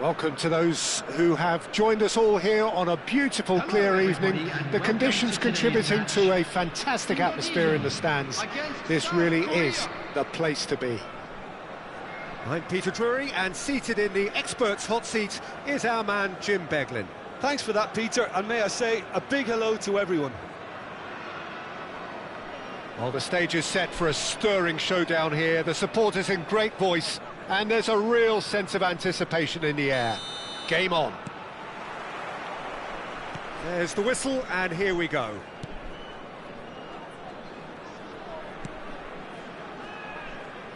Welcome to those who have joined us all here on a beautiful, clear evening. The conditions contributing to a fantastic atmosphere in the stands. This really is the place to be. I'm Peter Drury, and seated in the experts' hot seat is our man Jim Beglin. Thanks for that, Peter, and may I say a big hello to everyone. Well, the stage is set for a stirring showdown here. The supporters in great voice, and there's a real sense of anticipation in the air. Game on. There's the whistle, and here we go.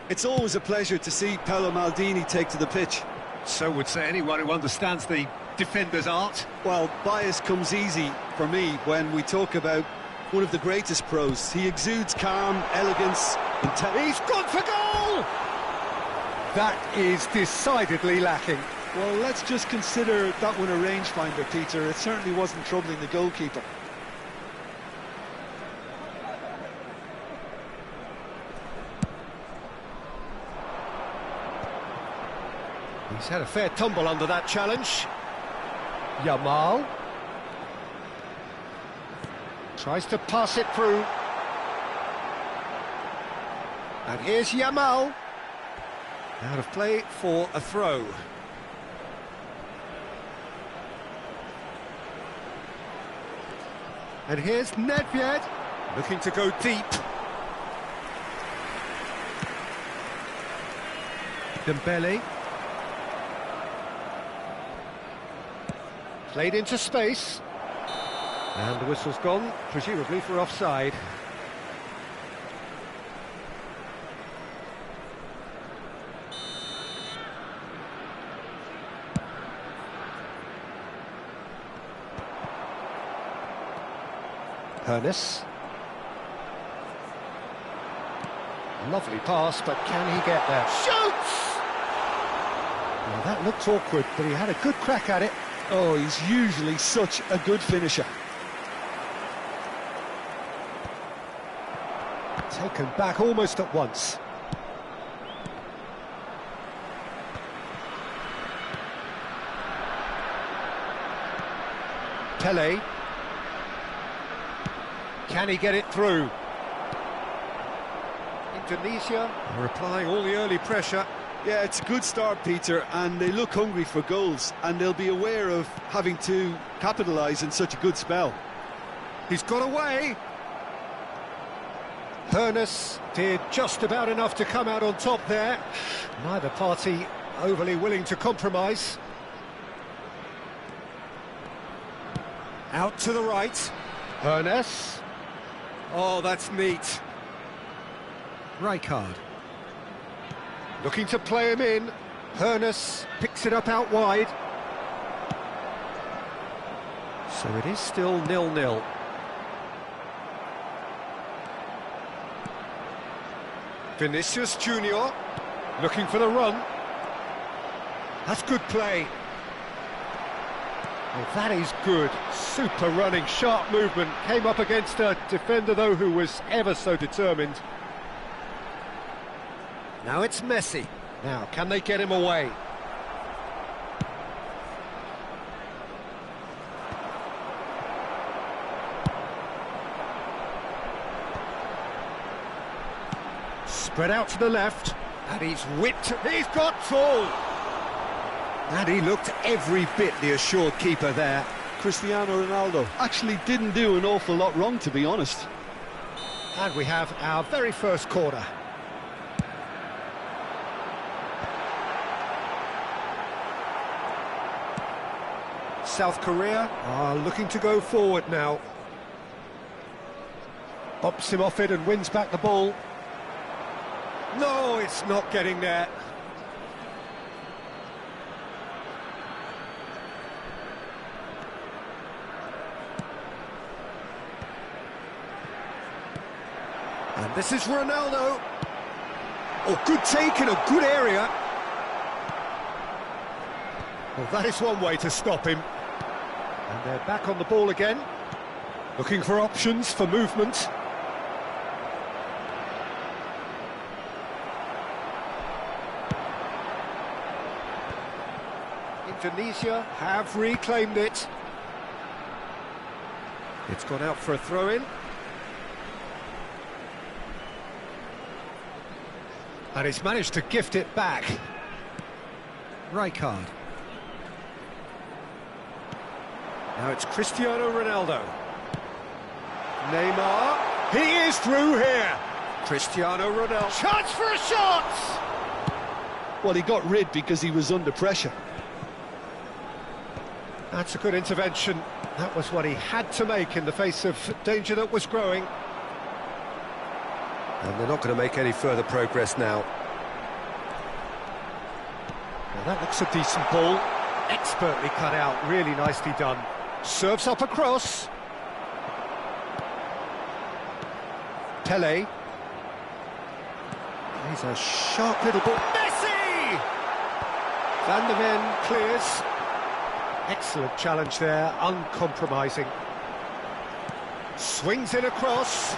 It's always a pleasure to see Paolo Maldini take to the pitch. So would say anyone who understands the defender's art. Well, bias comes easy for me when we talk about one of the greatest pros. He exudes calm, elegance, He's gone for goal! That is decidedly lacking. Well, let's just consider that one a rangefinder, Peter. It certainly wasn't troubling the goalkeeper. He's had a fair tumble under that challenge. Yamal tries to pass it through. And here's Yamal. Out of play for a throw. And here's Nedved, looking to go deep. Dembele. Played into space. And the whistle's gone, presumably for offside. Hoeneß. Lovely pass, but can he get there? Shoots! Well, that looked awkward, but he had a good crack at it. Oh, he's usually such a good finisher. Taken back almost at once. Pele. Can he get it through? Indonesia are applying all the early pressure. Yeah, it's a good start, Peter, and they look hungry for goals, and they'll be aware of having to capitalise in such a good spell. He's got away. Hoeneß did just about enough to come out on top there. Neither party overly willing to compromise. Out to the right. Hoeneß. Oh, that's neat. Rijkaard. Looking to play him in. Hoeneß picks it up out wide. So it is still 0-0. Vinicius Junior looking for the run. That's good play. Oh, that is good. Super running, sharp movement. Came up against a defender, though, who was ever so determined. Now it's Messi. Now, can they get him away? Spread out to the left, and he's whipped. He's got full. And he looked every bit the assured keeper there. Cristiano Ronaldo actually didn't do an awful lot wrong, to be honest. And we have our very first corner. South Korea are looking to go forward now. Bumps him off it and wins back the ball. No, it's not getting there. And this is Ronaldo. Oh, good take in a good area. Well, that is one way to stop him. And they're back on the ball again. Looking for options for movement. Indonesia have reclaimed it. It's gone out for a throw-in. And he's managed to gift it back. Rijkaard. Now it's Cristiano Ronaldo. Neymar. He is through here. Cristiano Ronaldo. Chance for a shot! Well, he got rid because he was under pressure. That's a good intervention. That was what he had to make in the face of danger that was growing. And they're not going to make any further progress now. Now that looks a decent ball. Expertly cut out, really nicely done. Serves up across. Pele. He's a sharp little ball. Messi! Van der Ven clears. Excellent challenge there, uncompromising. Swings in across.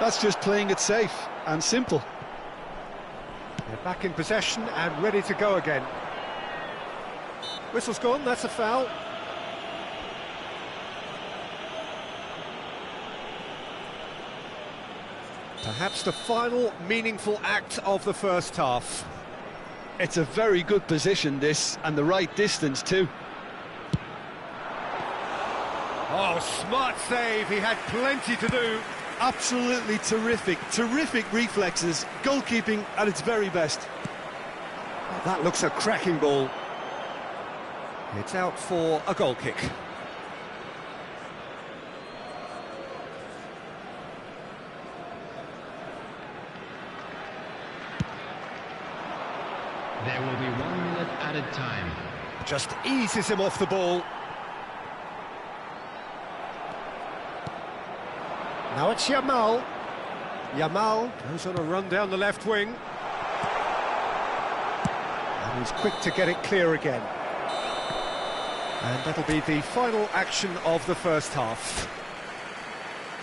That's just playing it safe and simple. They're back in possession and ready to go again. Whistle's gone, that's a foul. Perhaps the final meaningful act of the first half. It's a very good position, this, and the right distance too. Oh, smart save, he had plenty to do. Absolutely terrific reflexes, goalkeeping at its very best. Oh, that looks a cracking ball. It's out for a goal kick. There will be 1 minute added time. Just eases him off the ball. Now it's Yamal. Yamal goes on a run down the left wing. And he's quick to get it clear again. And that'll be the final action of the first half.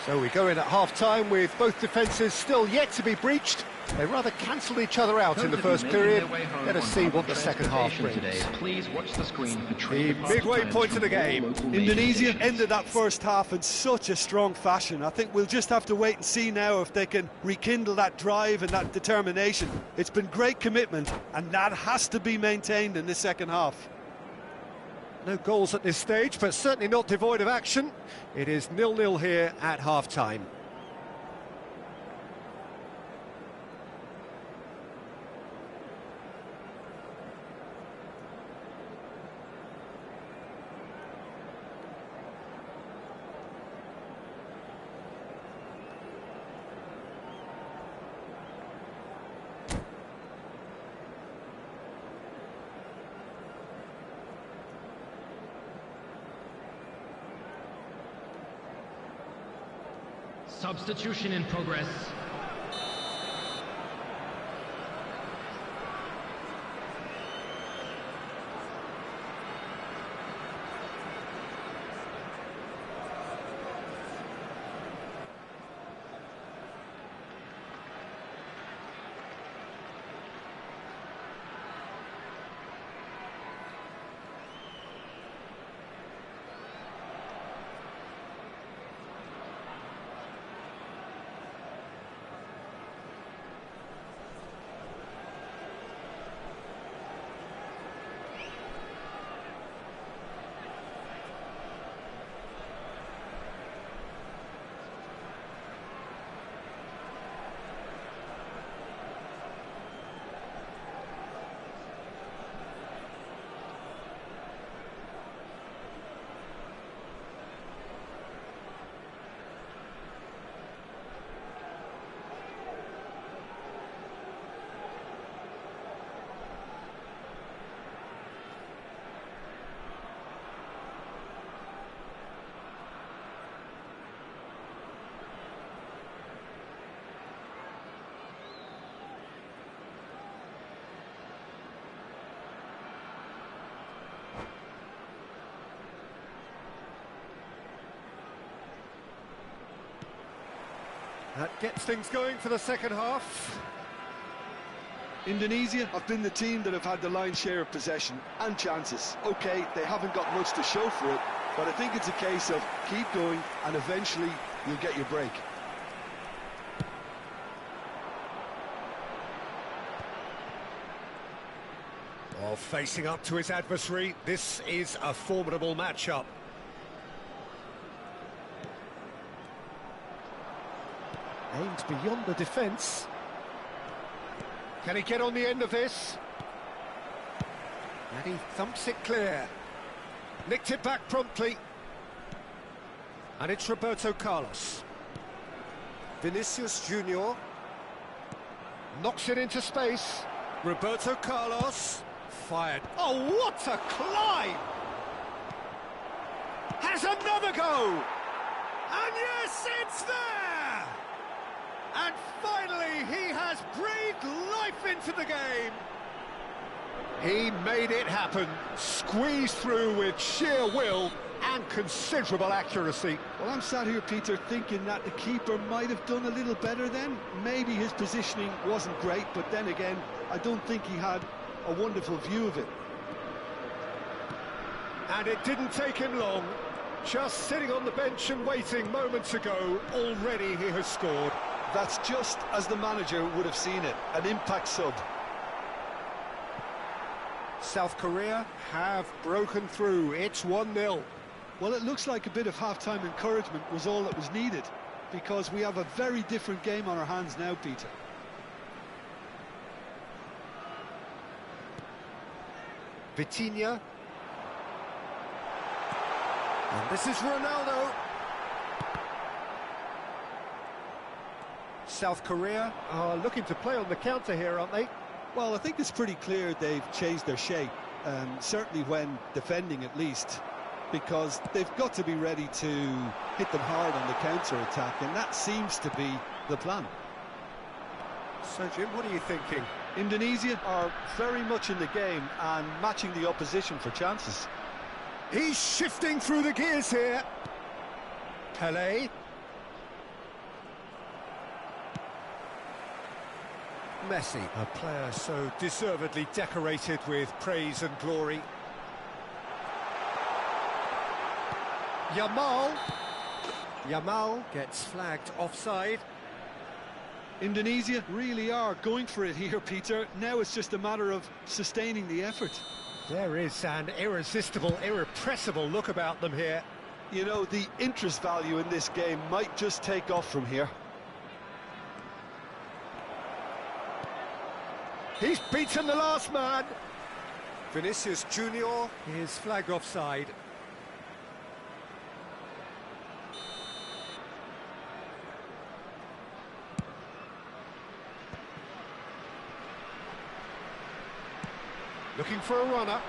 So we go in at half-time with both defences still yet to be breached. They rather cancelled each other out in the first period. Let us see what the second half brings. Please watch the screen for The midway point of the game. Indonesia ended that first half in such a strong fashion. I think we'll just have to wait and see now if they can rekindle that drive and that determination. It's been great commitment, and that has to be maintained in the second half. No goals at this stage, but certainly not devoid of action. It is 0-0 here at half-time. Substitution in progress. That gets things going for the second half. Indonesia have been the team that have had the lion's share of possession and chances. OK, they haven't got much to show for it, but I think it's a case of keep going and eventually you'll get your break. Well, facing up to his adversary, this is a formidable matchup. Aimed beyond the defence. Can he get on the end of this? And he thumps it clear. Nicked it back promptly. And it's Roberto Carlos. Vinicius Junior. Knocks it into space. Roberto Carlos. Fired. Oh, what a climb! Has another go! And yes, it's there! And finally, he has breathed life into the game. He made it happen, squeezed through with sheer will and considerable accuracy. Well, I'm sat here, Peter, thinking that the keeper might have done a little better then. Maybe his positioning wasn't great, but then again, I don't think he had a wonderful view of it. And it didn't take him long. Just sitting on the bench and waiting moments ago, already he has scored. That's just as the manager would have seen it, an impact sub. South Korea have broken through. It's 1-0. Well, it looks like a bit of half-time encouragement was all that was needed, because we have a very different game on our hands now, Peter. Vitinha. And this is Ronaldo. South Korea are looking to play on the counter here, aren't they? Well, I think it's pretty clear they've changed their shape, certainly when defending at least, because they've got to be ready to hit them hard on the counter-attack, and that seems to be the plan. So, Jim, what are you thinking? Indonesia are very much in the game and matching the opposition for chances. He's shifting through the gears here. Pelé. Messi, a player so deservedly decorated with praise and glory. Yamal gets flagged offside. Indonesia really are going for it here, Peter. Now it's just a matter of sustaining the effort. There is an irresistible, irrepressible look about them here. You know, the interest value in this game might just take off from here. He's beaten the last man. Vinicius Junior is flagged offside. Looking for a runner.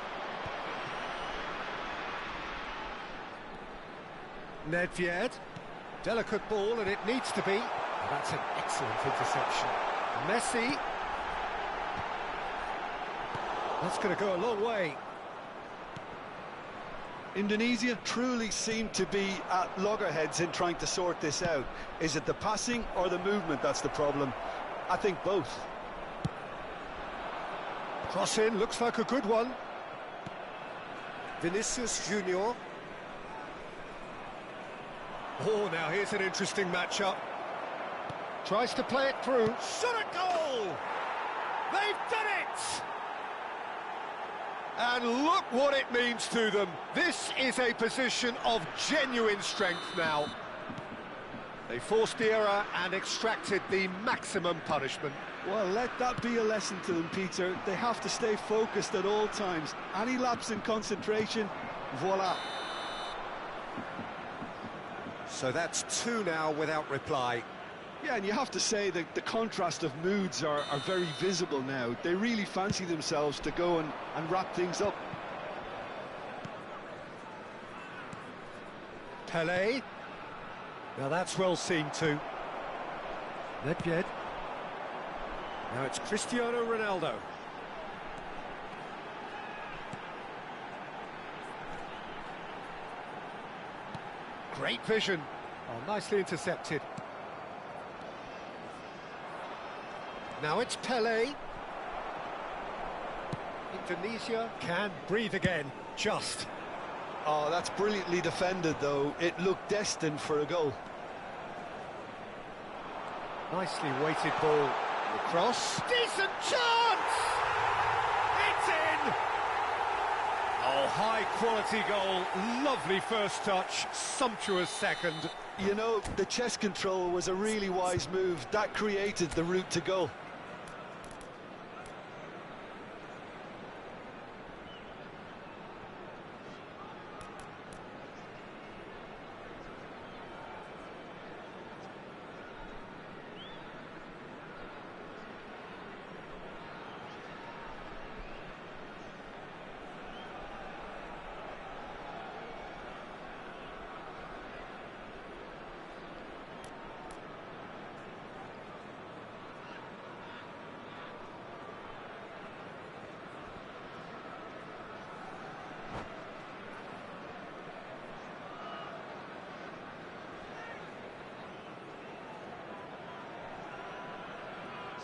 Nedved. Delicate ball, and it needs to be. Oh, that's an excellent interception. Messi. That's going to go a long way. Indonesia truly seem to be at loggerheads in trying to sort this out. Is it the passing or the movement that's the problem? I think both. Cross in, looks like a good one. Vinicius Junior. Oh, now here's an interesting matchup. Tries to play it through. Shot a goal! They've done it! And look what it means to them. This is a position of genuine strength now. They forced the error and extracted the maximum punishment. Well, let that be a lesson to them, Peter. They have to stay focused at all times. Any lapse in concentration, voila. So that's 2 now without reply. Yeah, and you have to say that the contrast of moods are very visible now. They really fancy themselves to go and wrap things up. Pelé. Now that's well seen too. Nedved. Now it's Cristiano Ronaldo. Great vision. Oh, nicely intercepted. Now it's Pelé. Indonesia can breathe again, just. Oh, that's brilliantly defended, though. It looked destined for a goal. Nicely weighted ball. The cross. Decent chance! It's in! Oh, high-quality goal. Lovely first touch. Sumptuous second. You know, the chest control was a really wise move. That created the route to goal.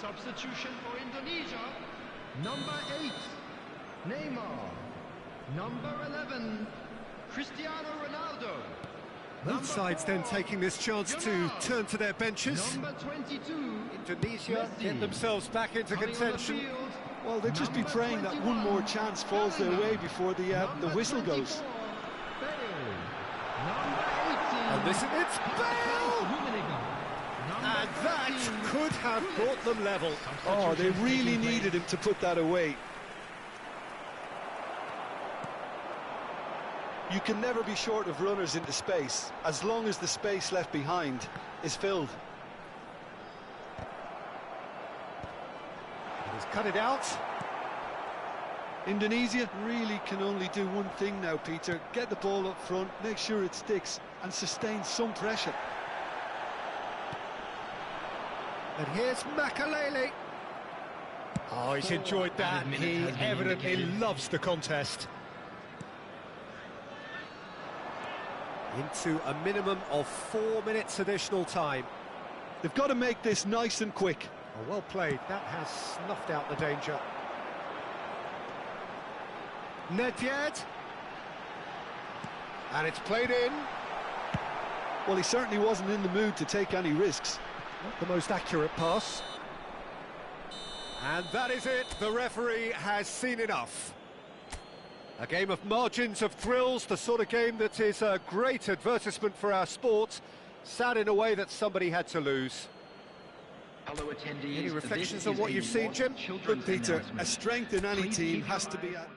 Substitution for Indonesia. Number 8, Neymar. Number 11, Cristiano Ronaldo. Both sides then taking this chance to turn to their benches. Number 22, Indonesia Messi. get themselves back into Coming on the contention. field, Well, they'll just be number praying that one 21, more chance falls their way before the Number whistle goes. 24, Bale. Number 18, And this it's Bale! Rummenigge. Number And that 13, could have brought them level. Oh, they Substitution really taking place. needed him to put that away. You can never be short of runners into space, as long as the space left behind is filled. He's cut it out. Indonesia really can only do one thing now, Peter. Get the ball up front, make sure it sticks, and sustain some pressure. And here's Makalele. Oh, he's enjoyed that. Added minute He has been evidently indicated. loves the contest. Into a minimum of 4 minutes additional time. They've got to make this nice and quick. Oh, well played. That has snuffed out the danger. Nedved. And it's played in. Well, he certainly wasn't in the mood to take any risks. Not the most accurate pass. And that is it. The referee has seen enough. A game of margins of thrills, the sort of game that is a great advertisement for our sport. Sad in a way that somebody had to lose. Hello attendees. Any reflections This on is what a you've seen, Watch Jim? Children's But Peter, announcement. a strength in any Please team keep has your to be eye- at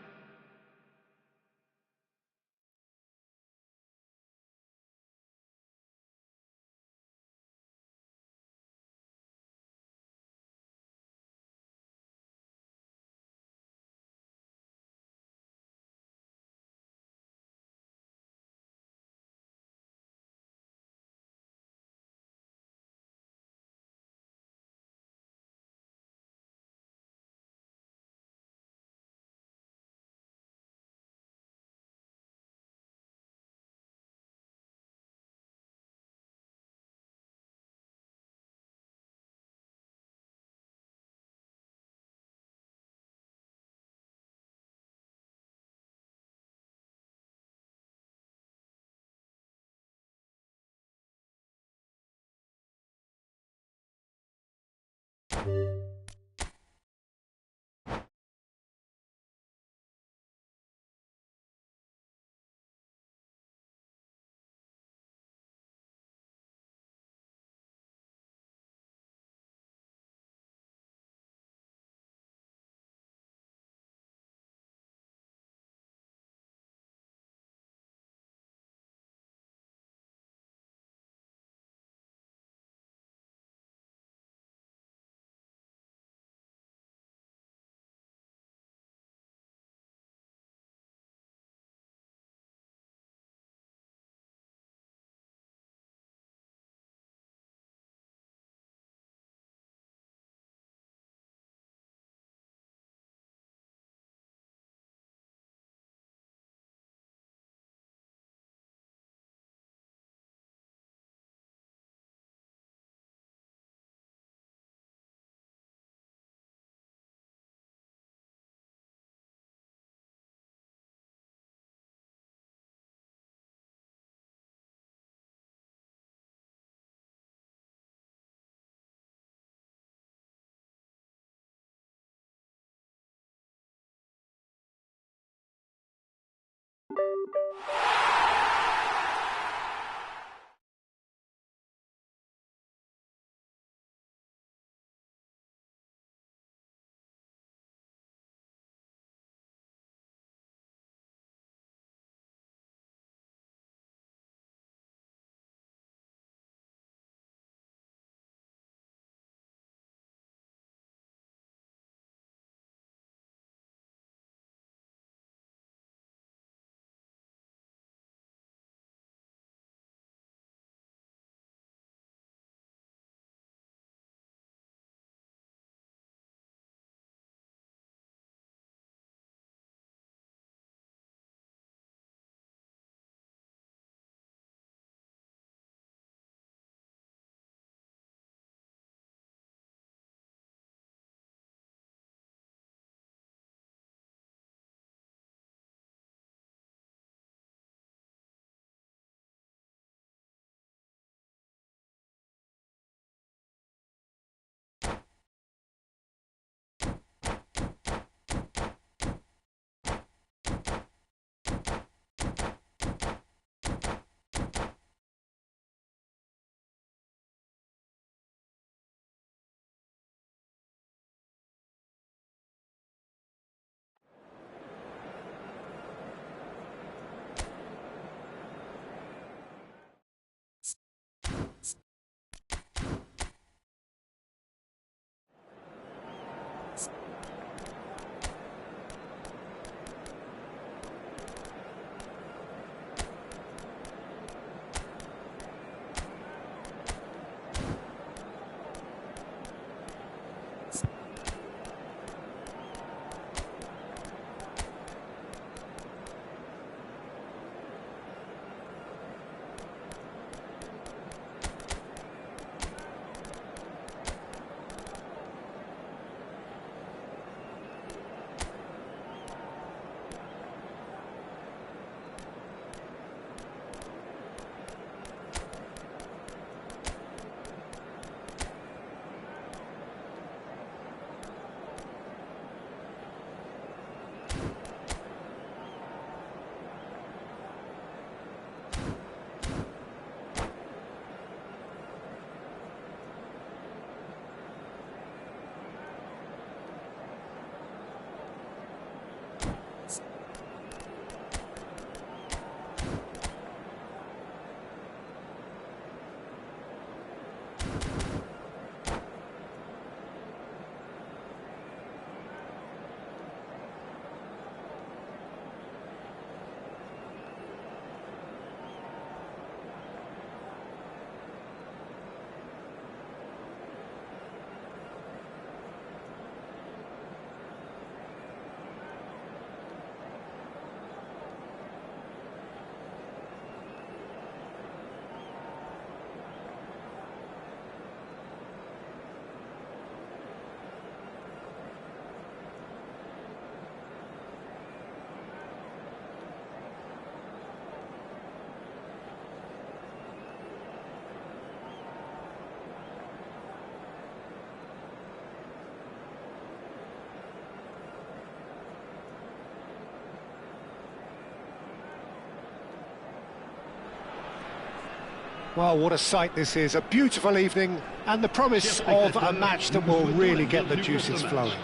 Well, what a sight this is, a beautiful evening and the promise of a match that will really get the juices flowing.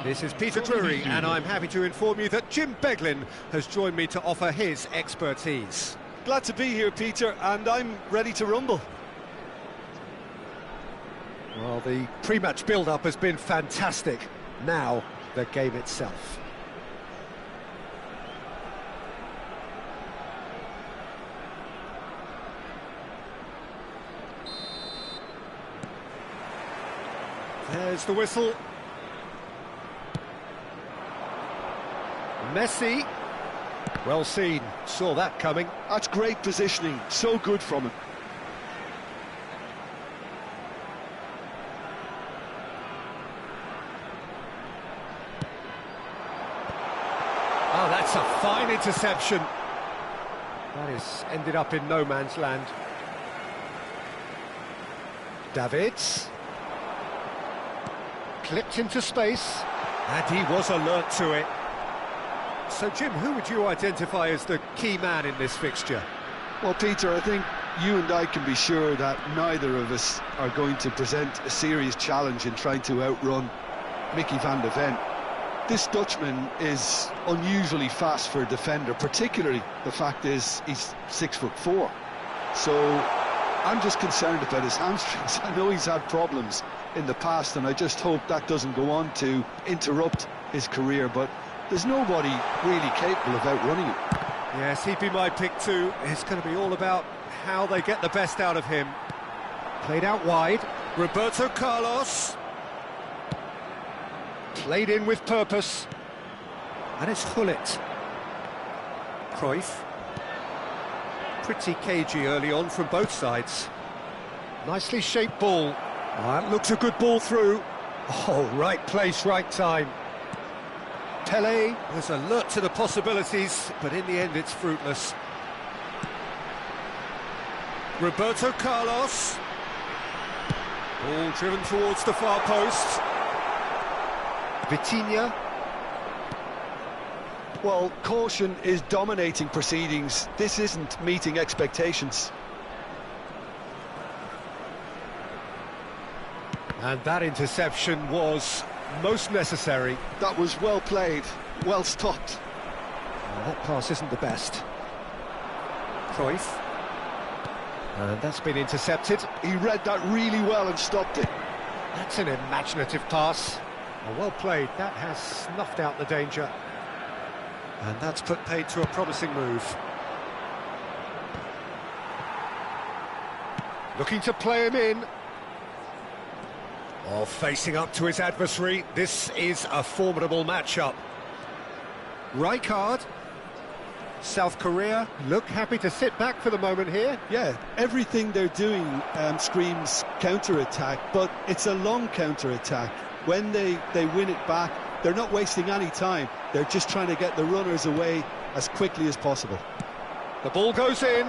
This is Peter Drury, and I'm happy to inform you that Jim Beglin has joined me to offer his expertise. Glad to be here, Peter, and I'm ready to rumble. Well, the pre-match build-up has been fantastic. Now, the game itself. There's the whistle. Messi. Well seen, saw that coming. That's great positioning, so good from him. Oh, that's a fine interception. That has ended up in no man's land. Davids. Clipped into space. And he was alert to it. So, Jim, who would you identify as the key man in this fixture? Well, Peter, I think you and I can be sure that neither of us are going to present a serious challenge in trying to outrun Mickey van de Ven. This Dutchman is unusually fast for a defender, particularly the fact is he's 6'4". So I'm just concerned about his hamstrings. I know he's had problems in the past, and I just hope that doesn't go on to interrupt his career, but there's nobody really capable of outrunning him. Yes, he'd be my pick too. It's going to be all about how they get the best out of him. Played out wide. Roberto Carlos. Played in with purpose. And it's Gullit. Cruyff. Pretty cagey early on from both sides. Nicely shaped ball. That looks a good ball through. Oh, right place, right time. Pelé was alert to the possibilities, but in the end it's fruitless. Roberto Carlos. Ball driven towards the far post. Vitinha. Well, caution is dominating proceedings. This isn't meeting expectations. And that interception was most necessary. That was well played, well stopped. Well, that pass isn't the best. Cruyff. And that's been intercepted. He read that really well and stopped it. That's an imaginative pass. Well played, that has snuffed out the danger. And that's put paid to a promising move. Looking to play him in. Oh, facing up to his adversary, this is a formidable matchup. Rijkaard. South Korea look happy to sit back for the moment here. Yeah, everything they're doing screams counter-attack, but it's a long counter-attack. When they win it back, they're not wasting any time. They're just trying to get the runners away as quickly as possible. The ball goes in.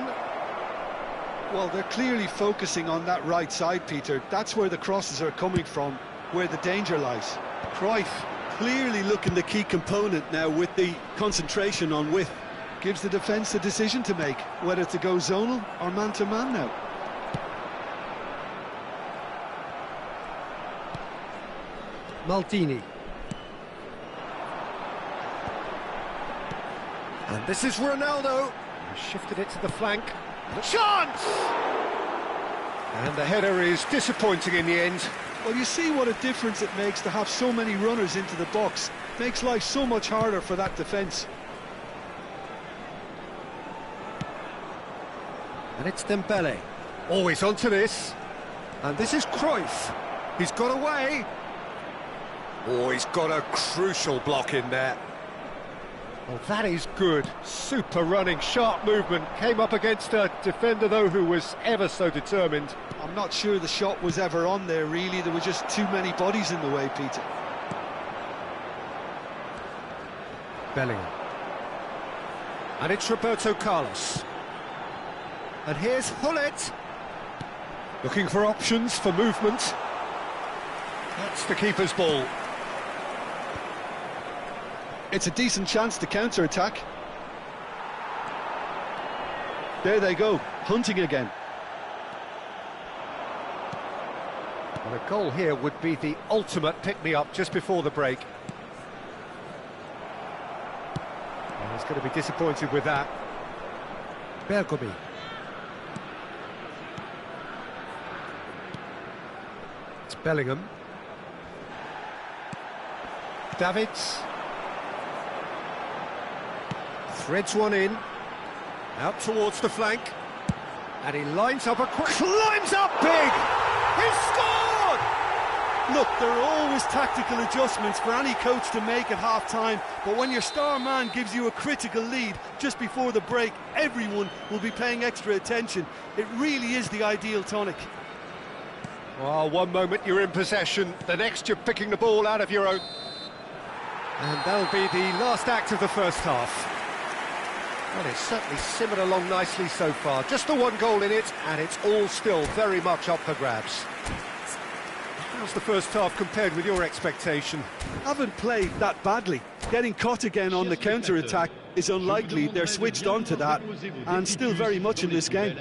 Well, they're clearly focusing on that right side, Peter. That's where the crosses are coming from, where the danger lies. Cruyff clearly looking the key component now with the concentration on width. Gives the defence a decision to make, whether to go zonal or man-to-man now. Maldini. And this is Ronaldo. He shifted it to the flank. Chance! And the header is disappointing in the end. Well, you see what a difference it makes to have so many runners into the box. Makes life so much harder for that defence. And it's Dembele. Always onto this. And this is Cruyff. He's got away. Oh, he's got a crucial block in there. Well, that is good. Super running, sharp movement. Came up against a defender, though, who was ever so determined. I'm not sure the shot was ever on there, really. There were just too many bodies in the way, Peter. Bellingham. And it's Roberto Carlos. And here's Gullit. Looking for options for movement. That's the keeper's ball. It's a decent chance to counter-attack. There they go, hunting again. Well, a goal here would be the ultimate pick-me-up just before the break. And he's going to be disappointed with that. Bergomi. It's Bellingham. Davids. Threads one in. Out towards the flank. And he lines up a climbs up big! He's scored! Look, there are always tactical adjustments for any coach to make at half-time, but when your star man gives you a critical lead just before the break, everyone will be paying extra attention. It really is the ideal tonic. Well, one moment you're in possession, the next you're picking the ball out of your own. And that'll be the last act of the first half. Well, it's certainly simmered along nicely so far. Just the one goal in it, and it's all still very much up for grabs. How's the first half compared with your expectation? Haven't played that badly. Getting caught again on the counter-attack is unlikely. They're switched on to that and still very much in this game.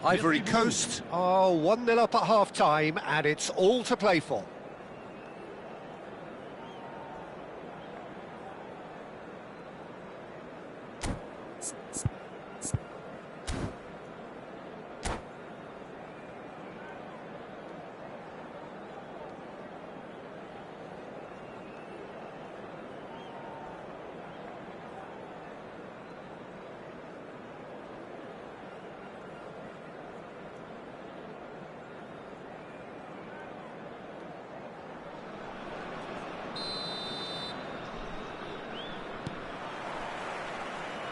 Ivory Coast. Oh, 1-0 up at half-time, and it's all to play for.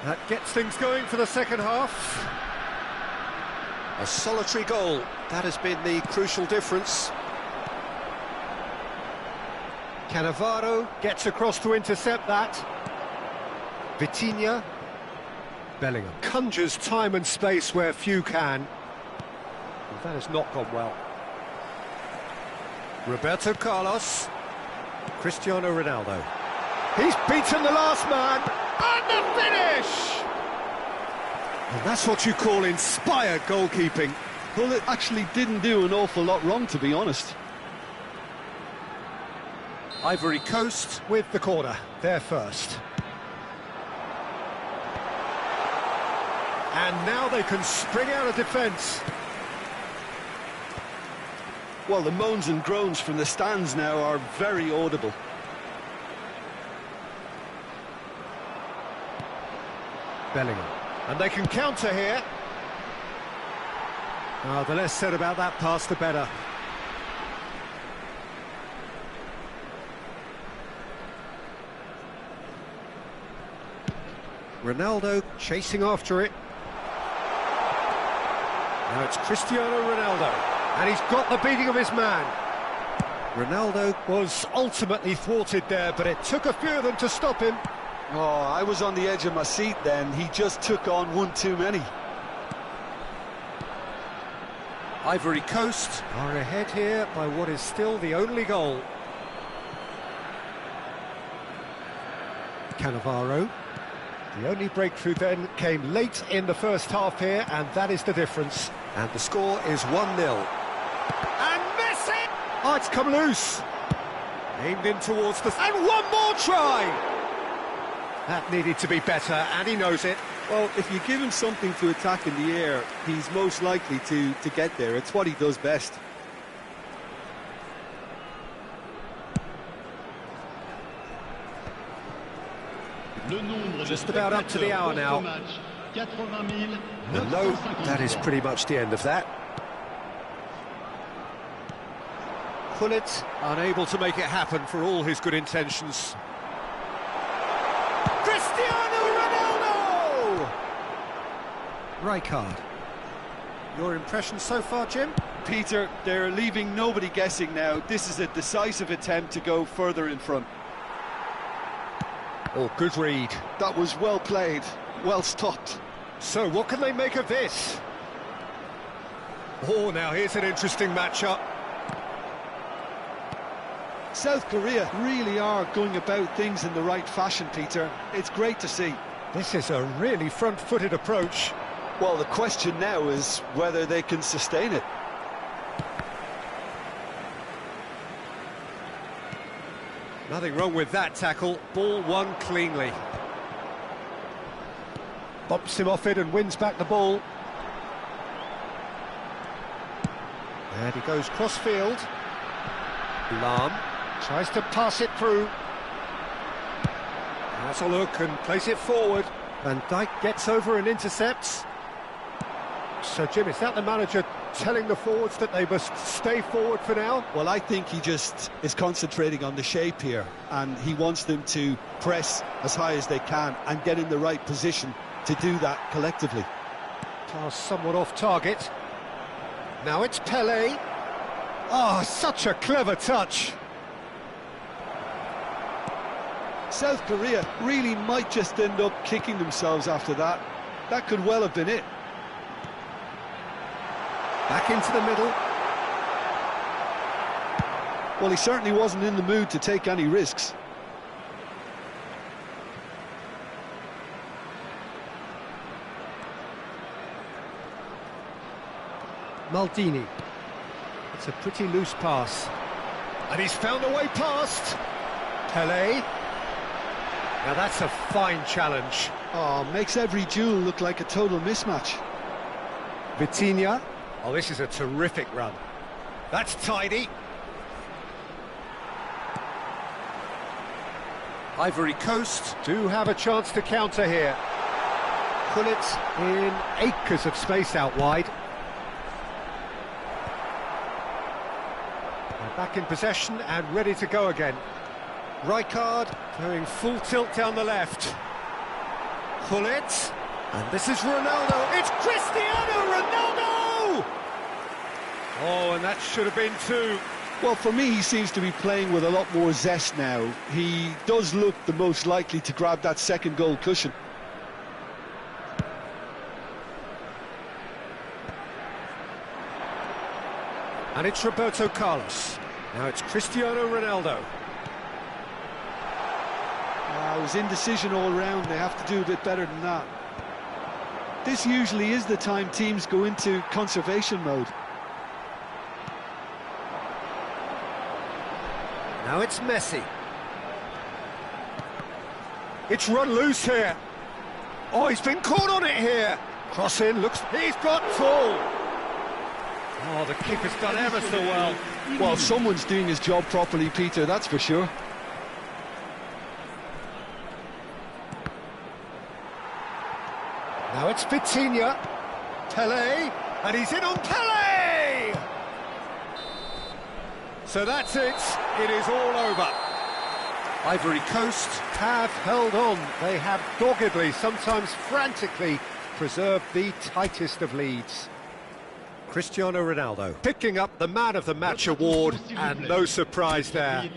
That gets things going for the second half. A solitary goal. That has been the crucial difference. Cannavaro gets across to intercept that. Vitinha. Bellingham conjures time and space where few can. Well, that has not gone well. Roberto Carlos. Cristiano Ronaldo. He's beaten the last man. And the finish! And that's what you call inspired goalkeeping. Well, it actually didn't do an awful lot wrong, to be honest. Ivory Coast. With the corner, they're first. And now they can spring out of defence. Well, the moans and groans from the stands now are very audible. Bellingham. And they can counter here. Oh, the less said about that pass, the better. Ronaldo chasing after it. Now it's Cristiano Ronaldo. And he's got the beating of his man. Ronaldo was ultimately thwarted there, but it took a few of them to stop him. Oh, I was on the edge of my seat then. He just took on one too many. Ivory Coast are ahead here by what is still the only goal. Cannavaro. The only breakthrough then came late in the first half here, and that is the difference. And the score is 1-0. And Messi! Oh, it's come loose. Aimed in towards the... And one more try! That needed to be better, and he knows it. Well, if you give him something to attack in the air, he's most likely to get there. It's what he does best. Just about up to the hour now. And no, that is pretty much the end of that. Gullit Unable to make it happen for all his good intentions. Cristiano Ronaldo! Rijkaard. Your impression so far, Jim? Peter, they're leaving nobody guessing now. This is a decisive attempt to go further in front. Oh, good read. That was well played, well stopped. So, what can they make of this? Oh, now here's an interesting matchup. South Korea really are going about things in the right fashion, Peter. It's great to see. This is a really front-footed approach. Well, the question now is whether they can sustain it. Nothing wrong with that tackle. Ball won cleanly. Bumps him off it and wins back the ball. And he goes cross-field. Lahm tries to pass it through. Has a look and plays it forward. Van Dijk gets over and intercepts. So, Jim, is that the manager telling the forwards that they must stay forward for now? Well, I think he just is concentrating on the shape here, and he wants them to press as high as they can and get in the right position to do that collectively. Pass somewhat off target. Now it's Pelé. Oh, such a clever touch. South Korea really might just end up kicking themselves after that. That could well have been it. Back into the middle. Well, he certainly wasn't in the mood to take any risks. Maldini. It's a pretty loose pass. And he's found a way past. Pele. Now that's a fine challenge. Oh, makes every duel look like a total mismatch. Vitinha. Oh, this is a terrific run. That's tidy. Ivory Coast do have a chance to counter here. Gullit in acres of space out wide. They're back in possession and ready to go again. Rijkaard going full tilt down the left. Gullit, and this is Ronaldo. It's Cristiano Ronaldo! Oh, and that should have been two. Well, for me, he seems to be playing with a lot more zest now. He does look the most likely to grab that second goal cushion. And it's Roberto Carlos. Now it's Cristiano Ronaldo. It was indecision all round. They have to do a bit better than that. This usually is the time teams go into conservation mode. Now it's Messi. It's run loose here. Oh, he's been caught on it here. Cross in, looks... He's got full. Oh, the keeper's done ever so well. Well, someone's doing his job properly, Peter, that's for sure. Now it's Vitinha. Pele. And he's in on Pele! So that's it. It is all over. Ivory Coast have held on. They have doggedly, sometimes frantically, preserved the tightest of leads. Cristiano Ronaldo picking up the Man of the Match award, and no surprise there.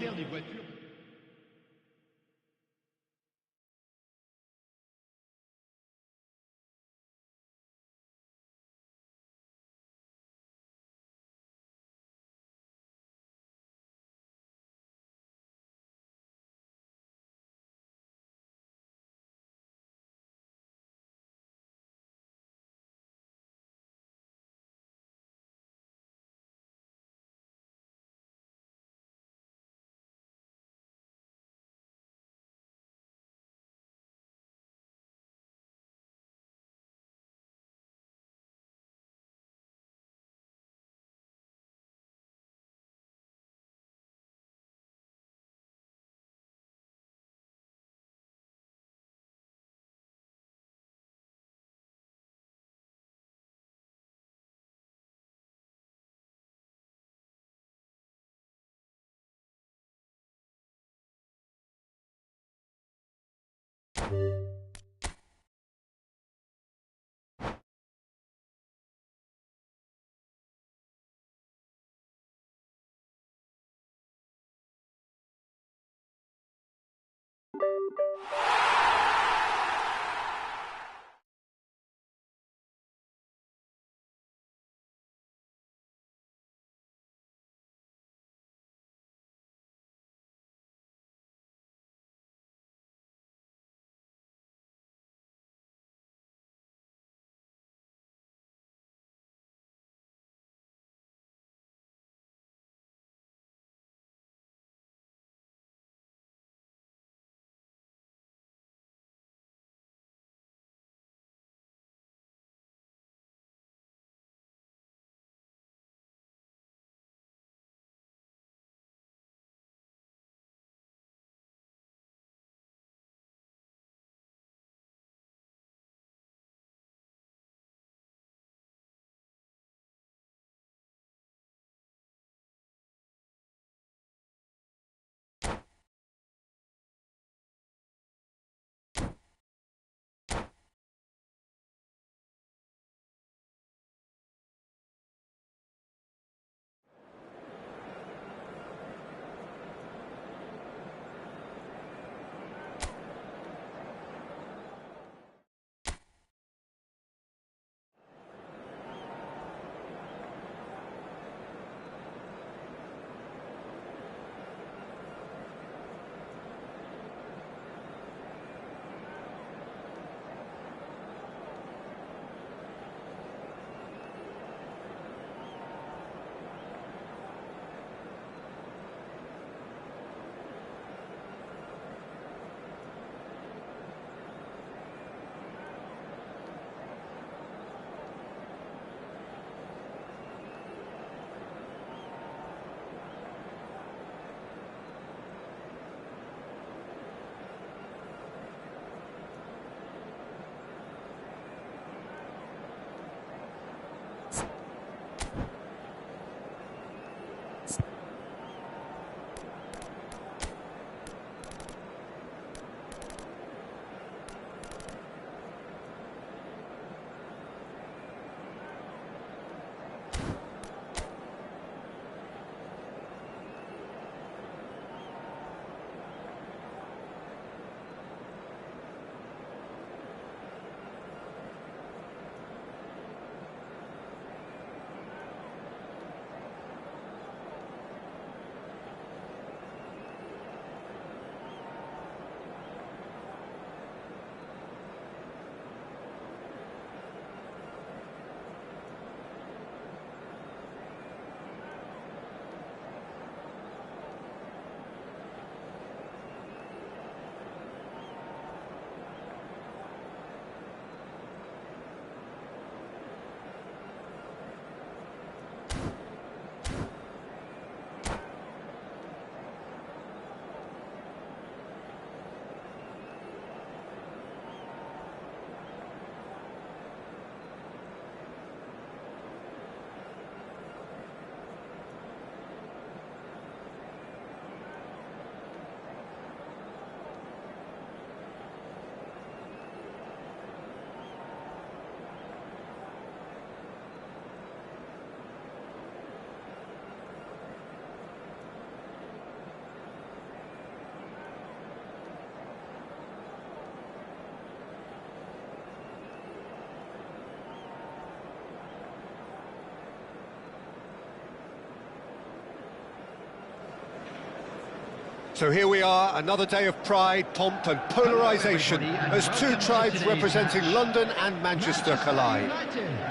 So here we are, another day of pride, pomp and polarisation as two tribes representing London and Manchester collide.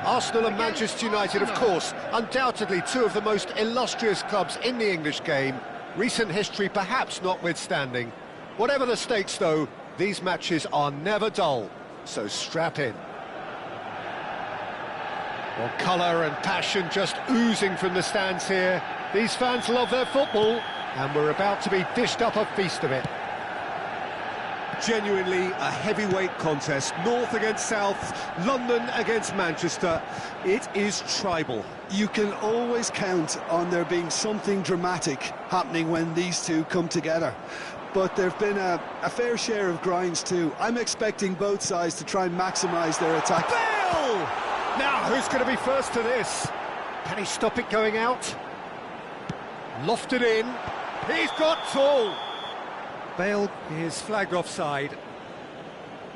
Arsenal and Manchester United, of course, undoubtedly two of the most illustrious clubs in the English game, recent history perhaps notwithstanding. Whatever the stakes though, these matches are never dull, so strap in. Well, colour and passion just oozing from the stands here. These fans love their football, and we're about to be dished up a feast of it. Genuinely a heavyweight contest, North against South, London against Manchester. It is tribal. You can always count on there being something dramatic happening when these two come together. But there have been a fair share of grinds too. I'm expecting both sides to try and maximise their attack. Bale! Now, who's going to be first to this? Can he stop it going out? Lofted in. He's got tall. Bale is flagged offside.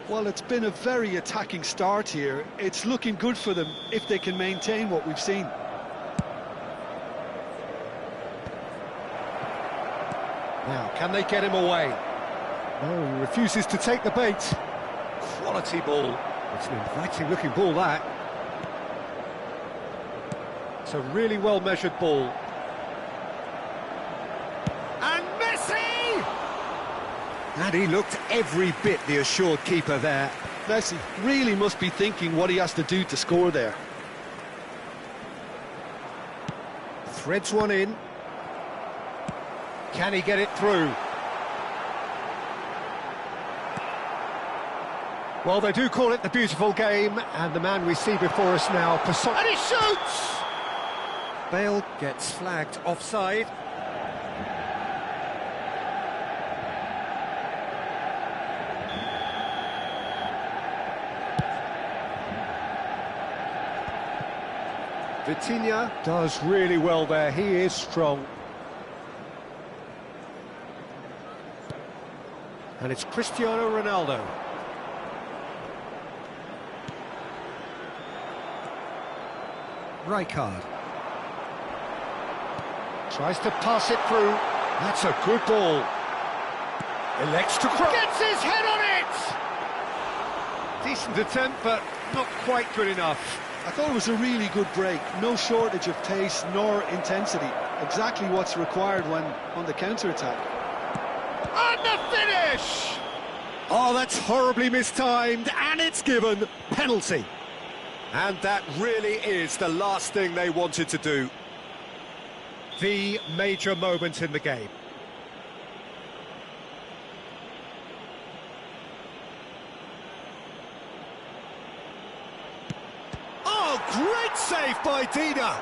Well, it's been a very attacking start here. It's looking good for them if they can maintain what we've seen. Now, can they get him away? No, he refuses to take the bait. Quality ball. It's an inviting-looking ball, that. It's a really well-measured ball. And Messi! And he looked every bit the assured keeper there. Messi really must be thinking what he has to do to score there. Threads one in. Can he get it through? Well, they do call it the beautiful game, and the man we see before us now, and he shoots! Bale gets flagged offside. Vitinha does really well there, he is strong. And it's Cristiano Ronaldo. Rijkaard. Tries to pass it through. That's a good ball. Elects to cross. Gets his head on it! Decent attempt, but not quite good enough. I thought it was a really good break. No shortage of pace nor intensity. Exactly what's required when on the counter-attack. And the finish! Oh, that's horribly mistimed, and it's given penalty. And that really is the last thing they wanted to do. The major moment in the game. Oh, great save by Dida!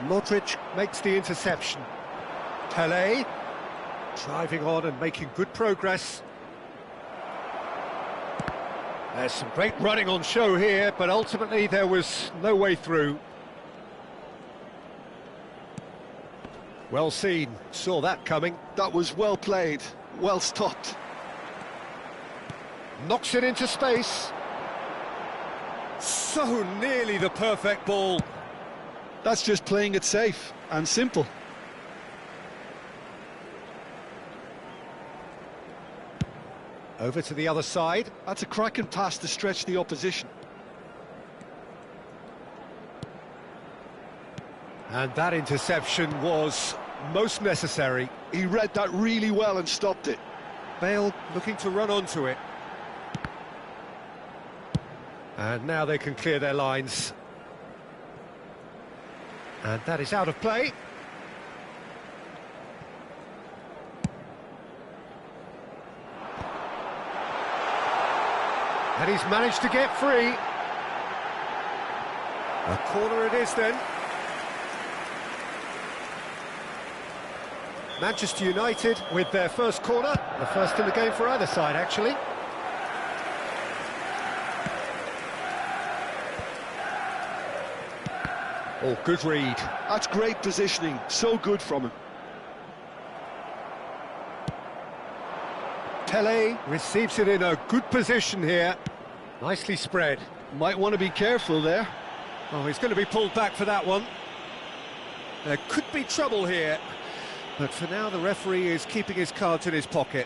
Modric makes the interception. Pelé driving on and making good progress. There's some great running on show here, but ultimately there was no way through. Well seen, saw that coming. That was well played, well stopped. Knocks it into space. So nearly the perfect ball. That's just playing it safe and simple. Over to the other side. That's a cracking pass to stretch the opposition. And that interception was most necessary. He read that really well and stopped it. Bale looking to run onto it. And now they can clear their lines. And that is out of play. And he's managed to get free. A corner it is then. Manchester United with their first corner. The first in the game for either side, actually. Oh, good read. That's great positioning, so good from him. Tele receives it in a good position here. Nicely spread. Might want to be careful there. Oh, he's going to be pulled back for that one. There could be trouble here, but for now the referee is keeping his cards in his pocket.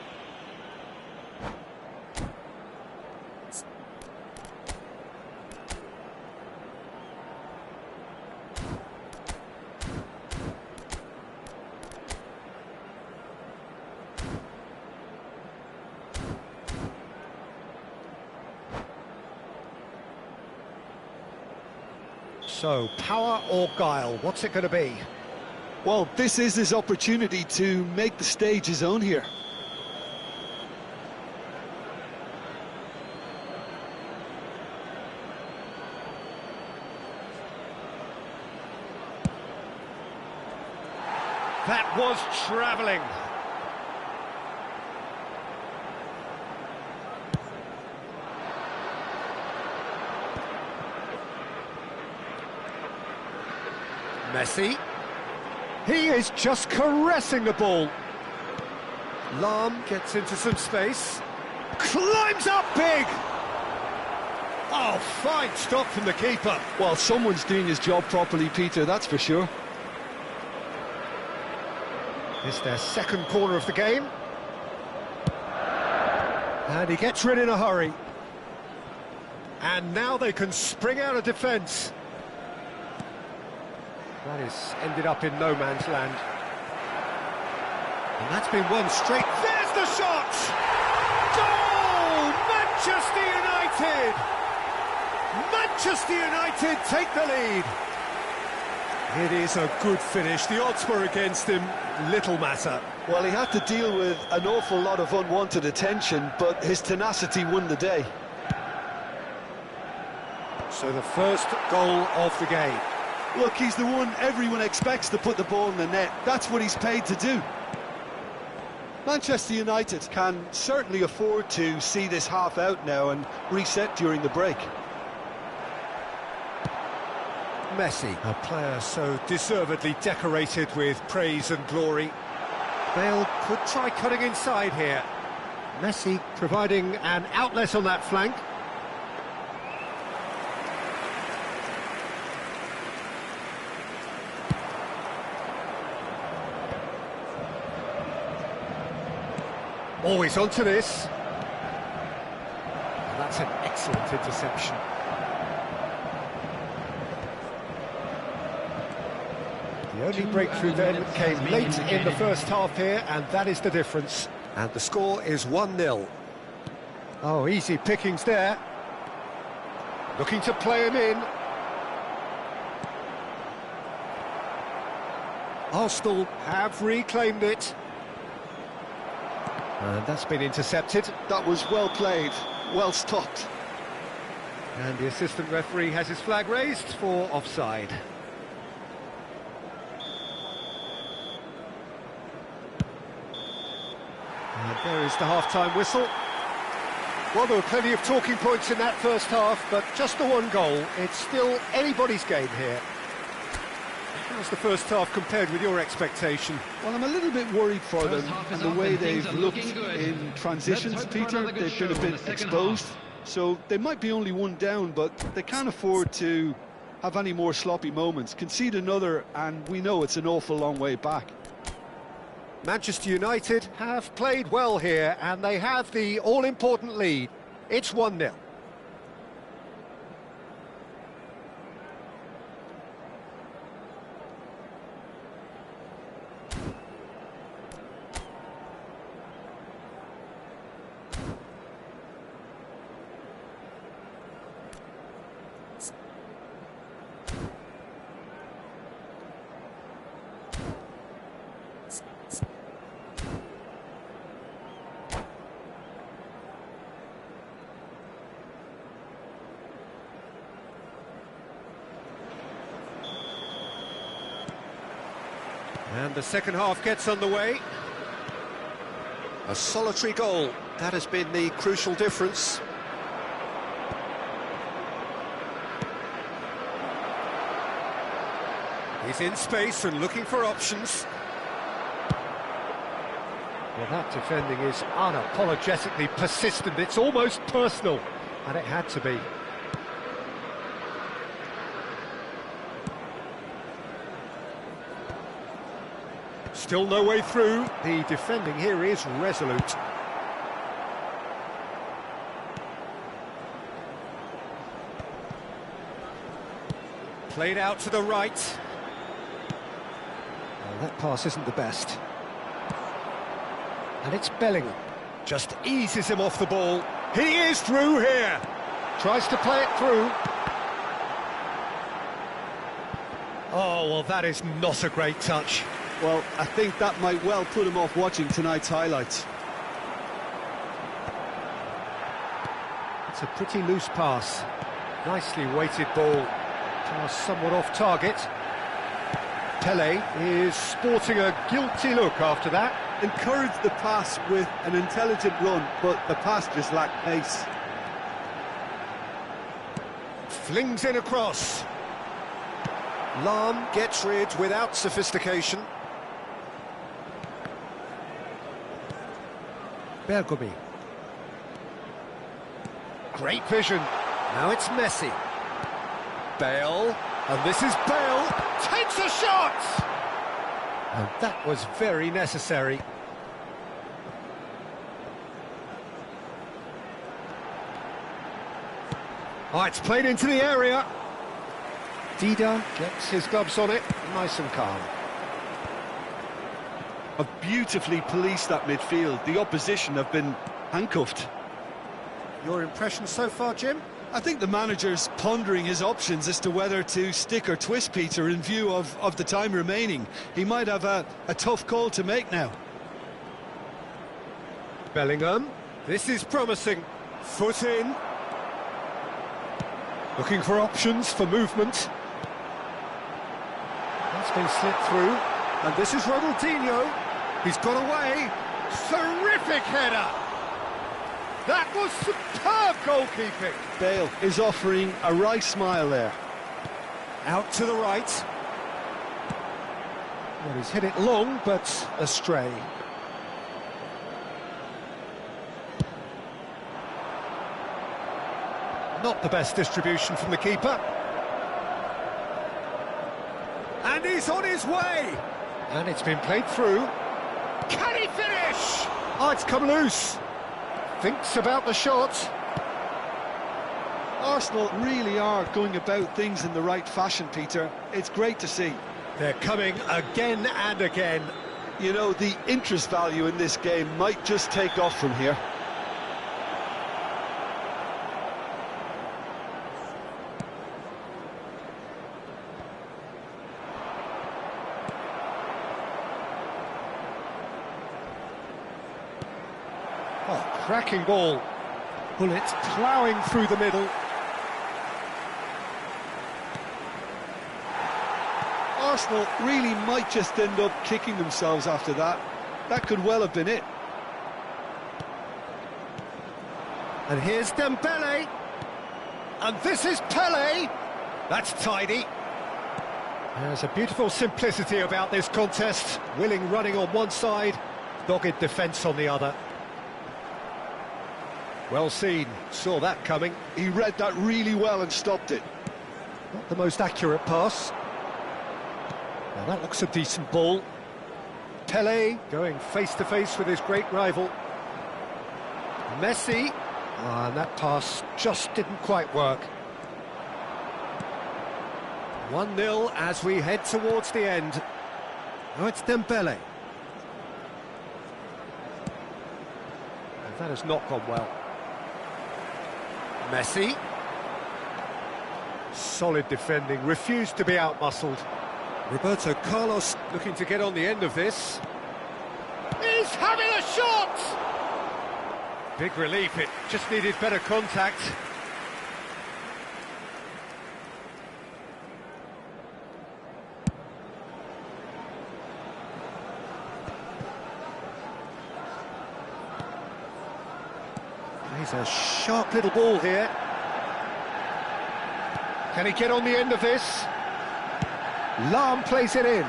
So, power or guile, what's it going to be? Well, this is his opportunity to make the stage his own here. That was travelling. Messi. He is just caressing the ball. Lahm gets into some space. Climbs up big! Oh, fine stop from the keeper. Well, someone's doing his job properly, Peter, that's for sure. It's their second corner of the game. And he gets rid in a hurry. And now they can spring out of defence. That is ended up in no man's land. And that's been won straight. There's the shot! Goal! Manchester United! Manchester United take the lead. It is a good finish. The odds were against him. Little matter. Well, he had to deal with an awful lot of unwanted attention, but his tenacity won the day. So the first goal of the game. Look, he's the one everyone expects to put the ball in the net. That's what he's paid to do. Manchester United can certainly afford to see this half out now and reset during the break. Messi, A player so deservedly decorated with praise and glory. Bale could try cutting inside here. Messi providing an outlet on that flank. Always onto this. And that's an excellent interception. The only breakthrough then came late in the first half here, and that is the difference. And the score is 1-0. Oh, easy pickings there. Looking to play him in. Arsenal have reclaimed it. And that's been intercepted. That was well played, well stopped. And the assistant referee has his flag raised for offside. And there is the half-time whistle. Well, there were plenty of talking points in that first half, but just the one goal. It's still anybody's game here. How's the first half compared with your expectation? Well, I'm a little bit worried for them half and is the off way and things they've are looked looking good. in transitions, Let's hope for Peter. another good They've been a show in bit the second exposed, half. so they might be only one down, but they can't afford to have any more sloppy moments. Concede another, and we know it's an awful long way back. Manchester United have played well here, and they have the all-important lead. It's 1-0. And the second half gets underway. A solitary goal. That has been the crucial difference. He's in space and looking for options. Well, That defending is unapologetically persistent. It's almost personal, and it had to be. Still no way through. The defending here is resolute. Played out to the right. Well, that pass isn't the best. And it's Bellingham. Just eases him off the ball. He is through here. Tries to play it through. Oh, well, that is not a great touch. Well, I think that might well put him off watching tonight's highlights. It's a pretty loose pass. Nicely weighted ball. Pass somewhat off target. Pele is sporting a guilty look after that. Encouraged the pass with an intelligent run, but the pass just lacked pace. Flings in across. Lahm gets rid without sophistication. Bergomi. Great vision. Now it's Messi. Bale. And this is Bale. Takes a shot! And that was very necessary. Oh, it's played into the area. Dida gets his gloves on it, nice and calm. Have beautifully policed that midfield. The opposition have been handcuffed. Your impression so far, Jim? I think the manager's pondering his options as to whether to stick or twist Peter in view of the time remaining. He might have a tough call to make now. Bellingham, this is promising. Foot in. Looking for options for movement. That's been slipped through. And this is Ronaldinho. He's got away. Terrific header. That was superb goalkeeping. Bale is offering a wry smile there. Out to the right. Well, he's hit it long, but astray. Not the best distribution from the keeper. And he's on his way. And it's been played through. Can he finish? Oh, it's come loose. Thinks about the shot. Arsenal really are going about things in the right fashion, Peter. It's great to see. They're coming again and again. You know, the interest value in this game might just take off from here. Oh, cracking ball. Bullets ploughing through the middle. Arsenal really might just end up kicking themselves after that. That could well have been it. And here's Dembele. And this is Pele. That's tidy. There's a beautiful simplicity about this contest. Willing running on one side, dogged defence on the other. Well seen, saw that coming. He read that really well and stopped it. Not the most accurate pass. Now that looks a decent ball. Pele going face-to-face with his great rival. Messi. And that pass just didn't quite work. 1-0 as we head towards the end. Now it's Dembele. And that has not gone well. Messi. Solid defending, refused to be outmuscled. Roberto Carlos looking to get on the end of this. He's having a shot! Big relief, it just needed better contact. He's a sharp little ball here. Can he get on the end of this? Lahm plays it in.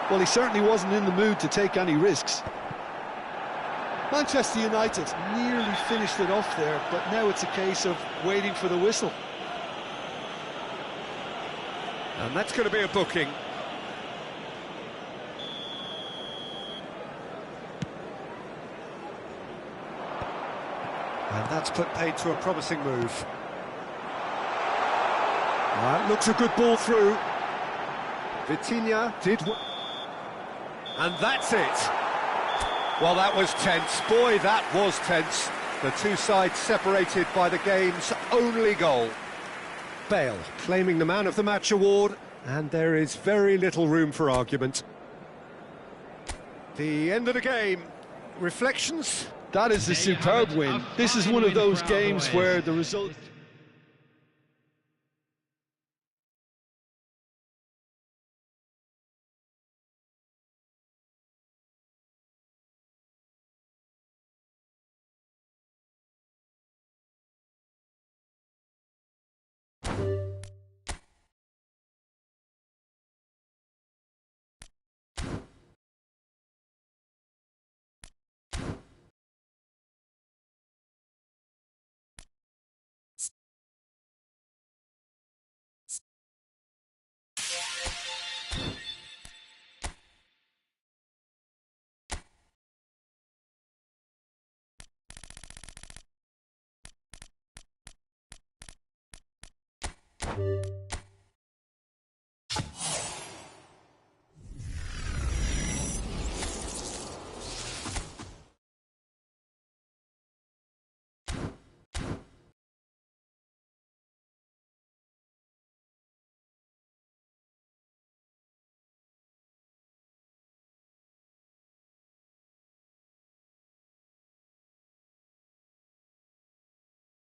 Well, he certainly wasn't in the mood to take any risks. Manchester United nearly finished it off there, but now it's a case of waiting for the whistle. And that's going to be a booking. And that's put paid to a promising move. Looks a good ball through. Vitinha did... And that's it. Well, that was tense. Boy, that was tense. The two sides separated by the game's only goal. Bale claiming the Man of the Match award, and there is very little room for argument. The end of the game. Reflections? That is a superb win. This is one of those games where the result...